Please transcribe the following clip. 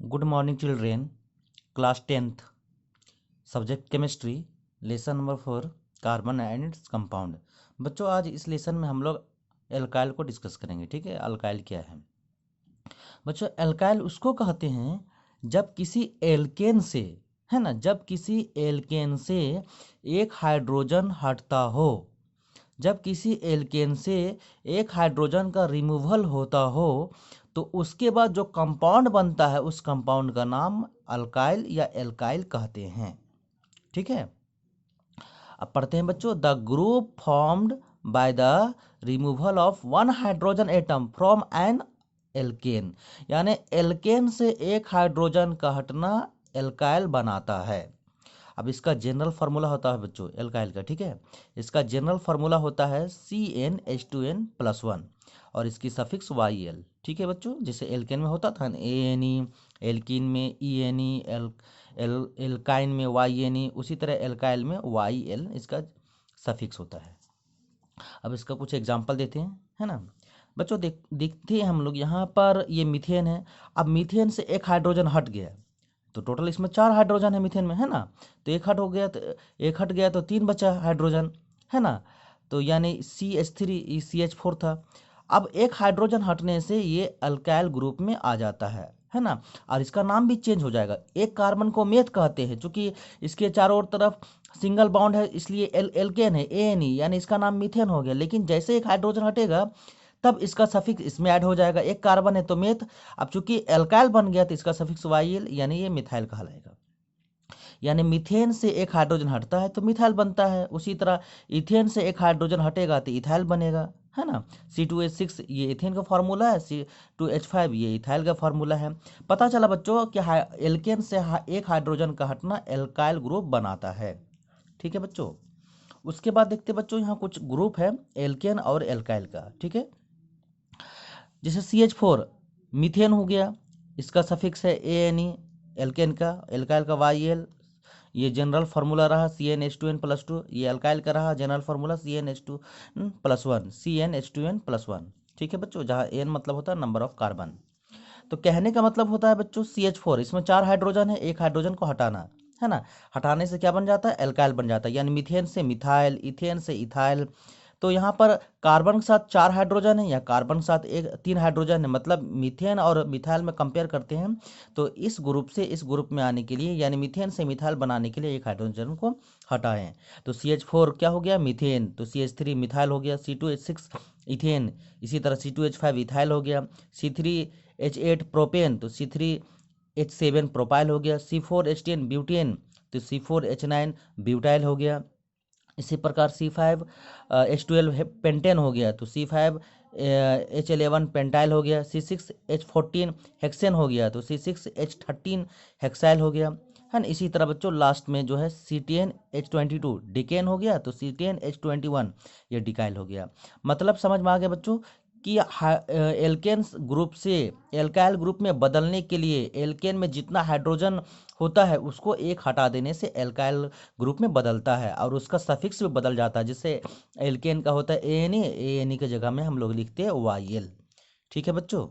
Good morning children. Class 10th, subject chemistry, lesson number 4, carbon and its compound. बच्चों, आज इस lesson में हम लोग एल्काइल को डिस्कस करेंगे। ठीक है, अल्काइल क्या है बच्चों? एल्काइल उसको कहते हैं जब किसी एल्केन से, है ना, जब किसी एल्केन से एक हाइड्रोजन हटता हो, जब किसी एल्केन से एक हाइड्रोजन का रिमूवल होता हो तो उसके बाद जो कंपाउंड बनता है उस कंपाउंड का नाम अल्काइल या एल्काइल कहते हैं। ठीक है, अब पढ़ते हैं बच्चों। The group formed by the removal of one hydrogen atom from an alkane, यानी एल्केन से एक हाइड्रोजन का हटना एल्काइल बनाता है। अब इसका जनरल फार्मूला होता है बच्चों एल्काइल का। ठीक है, इसका जनरल फार्मूला होता है CnH2n+1 और इसकी सफिक्स YL। ठीक है बच्चों, जैसे एल्केन में होता था ANE, एल्कीन में ENE, एल्काइन में YNE, उसी तरह एल्काइल में YL इसका सफिक्स होता है। अब इसका कुछ एग्जाम्पल देते हैं, है ना बच्चों। देखते हैं हम लोग यहाँ पर, ये मीथेन है। अब मीथेन से एक हाइड्रोजन हट गया तो टोटल इसमें 4 हाइड्रोजन है मीथेन में, है ना। तो एक हट गया तो 3 बचा हाइड्रोजन, है ना। तो यानी CH3 CH4 था। अब एक हाइड्रोजन हटने से ये अल्काइल ग्रुप में आ जाता है ना। और इसका नाम भी चेंज हो जाएगा। एक कार्बन को मेथ कहते हैं, चूंकि इसके चारों ओर तरफ सिंगल बॉन्ड है इसलिए एल्केन है ANE, यानी इसका नाम मीथेन हो गया। लेकिन जैसे एक हाइड्रोजन हटेगा तब इसका सफिक्स इसमें ऐड हो जाएगा। एक कार्बन है तो मेथ, अब चूंकि एल्काइल बन गया तो इसका सफिक्स YL, यानी ये मिथाइल कहलाएगा। यानी मीथेन से एक हाइड्रोजन हटता है तो मिथाइल बनता है। उसी तरह इथेन से एक हाइड्रोजन हटेगा तो इथाइल बनेगा, है ना। C2H6 ये इथेन का फार्मूला है, C2H5 ये इथाइल का फार्मूला है। पता चला बच्चों कि एल्केन से एक हाइड्रोजन का हटना एल्काइल ग्रुप बनाता है। ठीक है बच्चों, उसके बाद देखते बच्चों यहाँ कुछ ग्रुप है एल्केन और एल्काइल का। ठीक है, जैसे CH4 मीथेन हो गया, इसका सफिक्स है ANE, एल्केन का, एल्काइल का YL। ये जनरल फार्मूला रहा CnH2n+2। ये अल्काइल का रहा जनरल फार्मूला CnH2n+1, CnH2n+1। ठीक है बच्चों, जहाँ N मतलब होता है नंबर ऑफ कार्बन। तो कहने का मतलब होता है बच्चों CH4, इसमें 4 हाइड्रोजन है, एक हाइड्रोजन को हटाना, है ना। हटाने से क्या बन जाता है? एल्काइल बन जाता है। यानी मीथेन से मिथाइल, इथेन से इथाइल। तो यहाँ पर कार्बन के साथ 4 हाइड्रोजन है या कार्बन के साथ 3 हाइड्रोजन है, मतलब मीथेन और मिथाइल में कंपेयर करते हैं तो इस ग्रुप से इस ग्रुप में आने के लिए, यानी मीथेन से मिथाइल बनाने के लिए एक हाइड्रोजन को हटाएं। तो CH4 क्या हो गया? मीथेन। तो CH3 मिथाइल हो गया, C2H6 इथेन, इसी तरह C2H5 इथाइल हो गया, C3H8 प्रोपेन, तो C3H7 प्रोपाइल हो गया, C4H10 ब्यूटेन, तो C4H9 ब्यूटाइल हो गया। इसी प्रकार C5H12 पेंटेन हो गया, तो C5H11 पेंटाइल हो गया, C6H14 हेक्सेन हो गया, तो C6H13 हेक्साइल हो गया, है ना। इसी तरह बच्चों लास्ट में जो है C10H22 डिकेन हो गया, तो C10H21 ये डिकाइल हो गया। मतलब समझ में आ गया बच्चों कि एल्केन ग्रुप से एल्काइल ग्रुप में बदलने के लिए एल्केन में जितना हाइड्रोजन होता है उसको एक हटा देने से एल्काइल ग्रुप में बदलता है और उसका सफिक्स भी बदल जाता है। जिससे एल्केन का होता है ANE, ANE की जगह में हम लोग लिखते हैं YL। ठीक है बच्चों।